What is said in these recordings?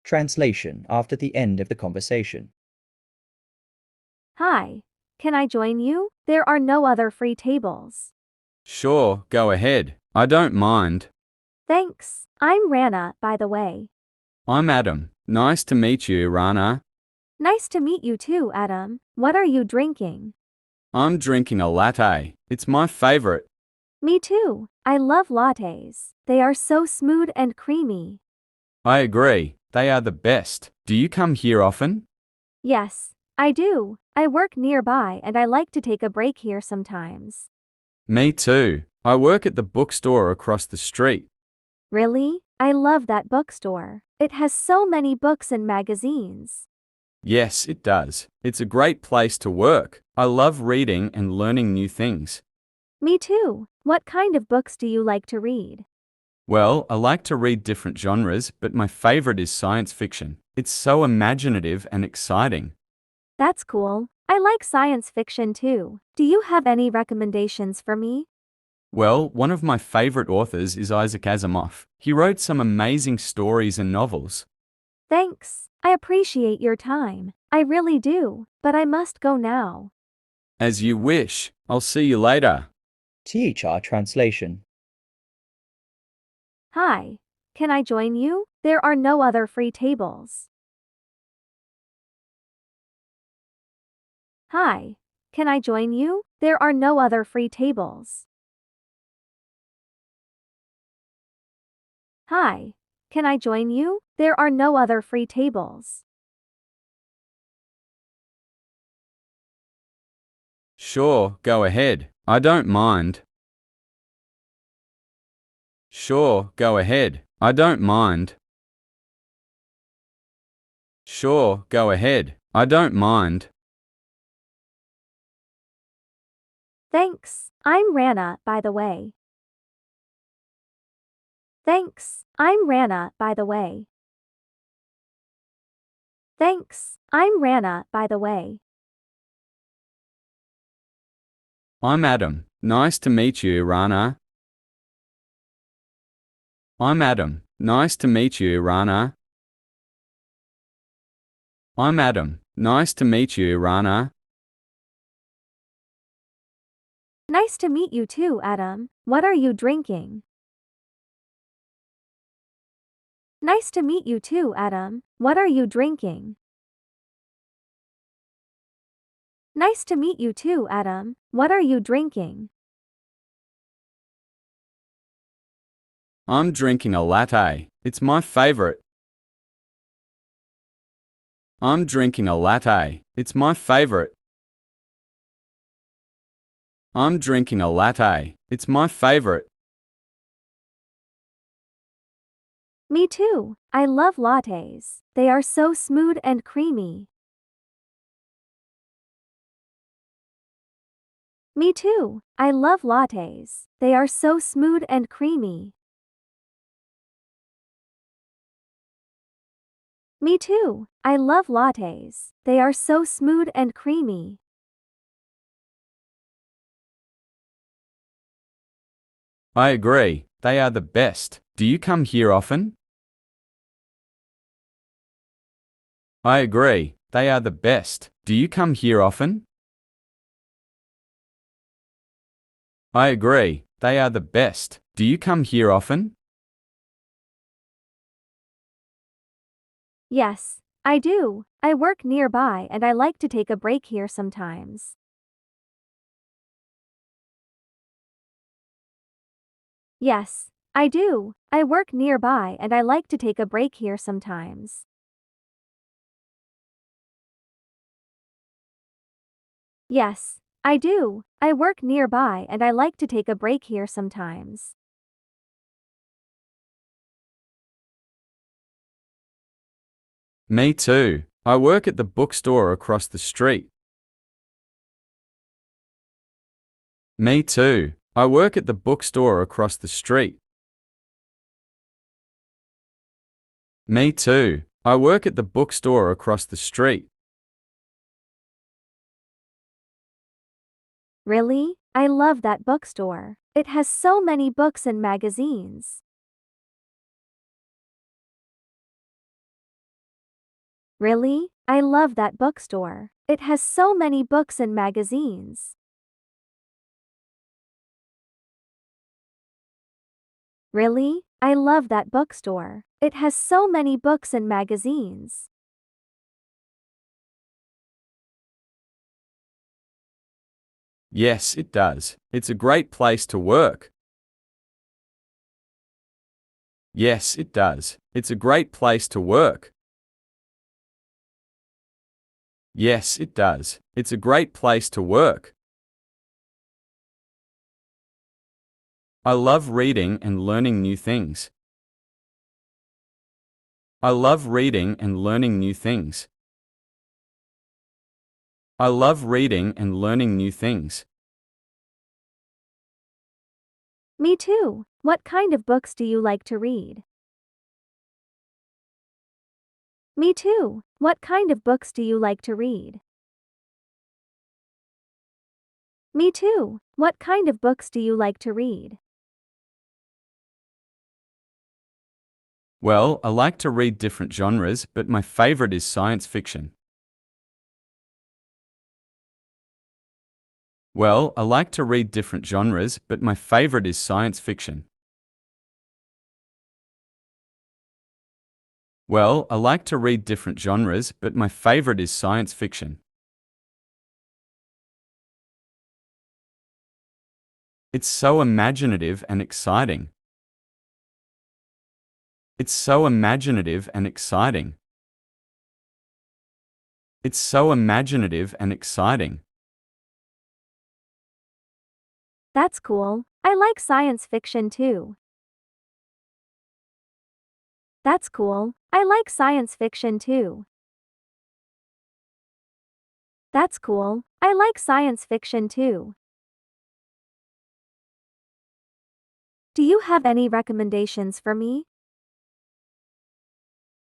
Translation after the end of the conversation. Hi, can I join you? There are no other free tables. Sure, go ahead. I don't mind. Thanks. I'm Rana, by the way. I'm Adam. Nice to meet you, Rana. Nice to meet you too, Adam. What are you drinking? I'm drinking a latte. It's my favorite. Me too. I love lattes. They are so smooth and creamy. I agree. They are the best. Do you come here often? Yes, I do. I work nearby and I like to take a break here sometimes. Me too. I work at the bookstore across the street. Really? I love that bookstore. It has so many books and magazines. Yes, it does. It's a great place to work. I love reading and learning new things. Me too. What kind of books do you like to read? Well, I like to read different genres, but my favorite is science fiction. It's so imaginative and exciting. That's cool. I like science fiction too. Do you have any recommendations for me? Well, one of my favorite authors is Isaac Asimov. He wrote some amazing stories and novels. Thanks. I appreciate your time. I really do, but I must go now. As you wish. I'll see you later. THR translation. Hi, can I join you? There are no other free tables. Hi, can I join you? There are no other free tables. Hi, can I join you? There are no other free tables. Sure, go ahead. I don't mind. Sure, go ahead. I don't mind. Sure, go ahead. I don't mind. Thanks. I'm Rana, by the way. Thanks. I'm Rana, by the way. Thanks. I'm Rana, by the way. I'm Adam. Nice to meet you, Rana. I'm Adam. Nice to meet you, Rana. I'm Adam. Nice to meet you, Rana. Nice to meet you too, Adam. What are you drinking? Nice to meet you too, Adam. What are you drinking? Nice to meet you too, Adam. What are you drinking? I'm drinking a latte. It's my favorite. I'm drinking a latte. It's my favorite. I'm drinking a latte. It's my favorite. Me too. I love lattes. They are so smooth and creamy. Me too. I love lattes. They are so smooth and creamy. Me too. I love lattes. They are so smooth and creamy. I agree. They are the best. Do you come here often? I agree. They are the best. Do you come here often? I agree. They are the best. Do you come here often? Yes, I do. I work nearby and I like to take a break here sometimes. Yes, I do. I work nearby and I like to take a break here sometimes. Yes, I do. I work nearby and I like to take a break here sometimes. Me too. I work at the bookstore across the street. Me too. I work at the bookstore across the street. Me too. I work at the bookstore across the street. Really? I love that bookstore. It has so many books and magazines. Really? I love that bookstore. It has so many books and magazines. Really? I love that bookstore. It has so many books and magazines. Yes, it does. It's a great place to work. Yes, it does. It's a great place to work. Yes, it does. It's a great place to work. I love reading and learning new things. I love reading and learning new things. I love reading and learning new things. Me too. What kind of books do you like to read? Me too. What kind of books do you like to read? Me too. What kind of books do you like to read? Well, I like to read different genres, but my favorite is science fiction. Well, I like to read different genres, but my favorite is science fiction. Well, I like to read different genres, but my favorite is science fiction. It's so imaginative and exciting. It's so imaginative and exciting. It's so imaginative and exciting. That's cool. I like science fiction too. That's cool. I like science fiction too. That's cool. I like science fiction too. Do you have any recommendations for me?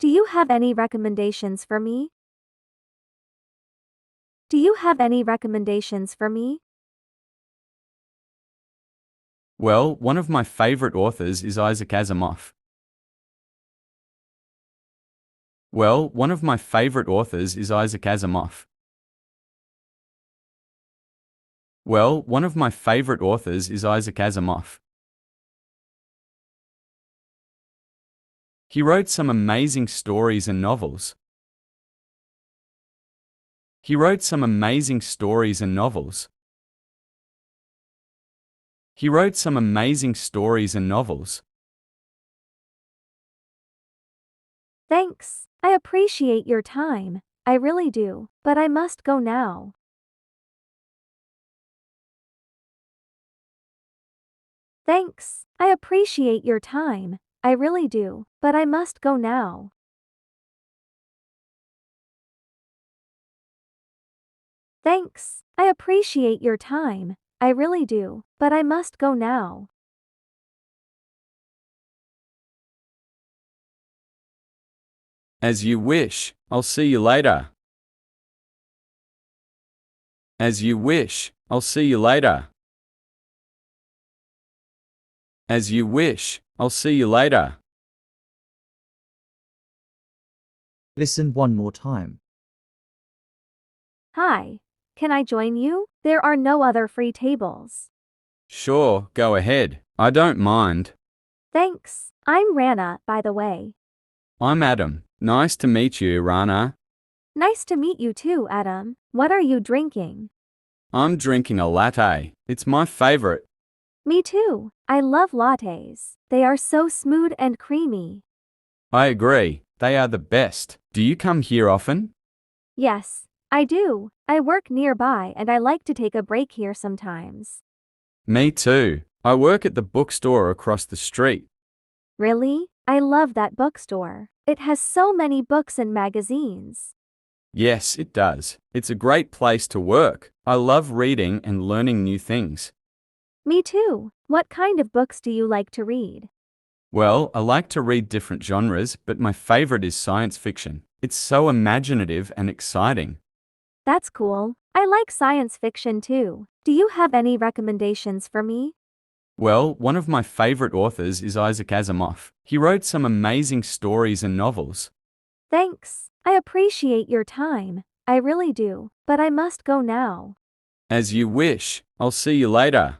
Do you have any recommendations for me? Do you have any recommendations for me? Well, one of my favorite authors is Isaac Asimov. Well, one of my favorite authors is Isaac Asimov. Well, one of my favorite authors is Isaac Asimov. He wrote some amazing stories and novels. He wrote some amazing stories and novels. He wrote some amazing stories and novels. Thanks. I appreciate your time. I really do, but I must go now. Thanks. I appreciate your time. I really do, but I must go now. Thanks. I appreciate your time. I really do, but I must go now. As you wish. I'll see you later. As you wish. I'll see you later. As you wish. I'll see you later. Listen one more time. Hi. Can I join you? There are no other free tables. Sure, go ahead. I don't mind. Thanks. I'm Rana, by the way. I'm Adam. Nice to meet you, Rana. Nice to meet you too, Adam. What are you drinking? I'm drinking a latte. It's my favorite. Me too. I love lattes. They are so smooth and creamy. I agree. They are the best. Do you come here often? Yes, I do. I work nearby and I like to take a break here sometimes. Me too. I work at the bookstore across the street. Really? I love that bookstore. It has so many books and magazines. Yes, it does. It's a great place to work. I love reading and learning new things. Me too. What kind of books do you like to read? Well, I like to read different genres, but my favorite is science fiction. It's so imaginative and exciting. That's cool. I like science fiction too. Do you have any recommendations for me? Well, one of my favorite authors is Isaac Asimov. He wrote some amazing stories and novels. Thanks. I appreciate your time. I really do. But I must go now. As you wish. I'll see you later.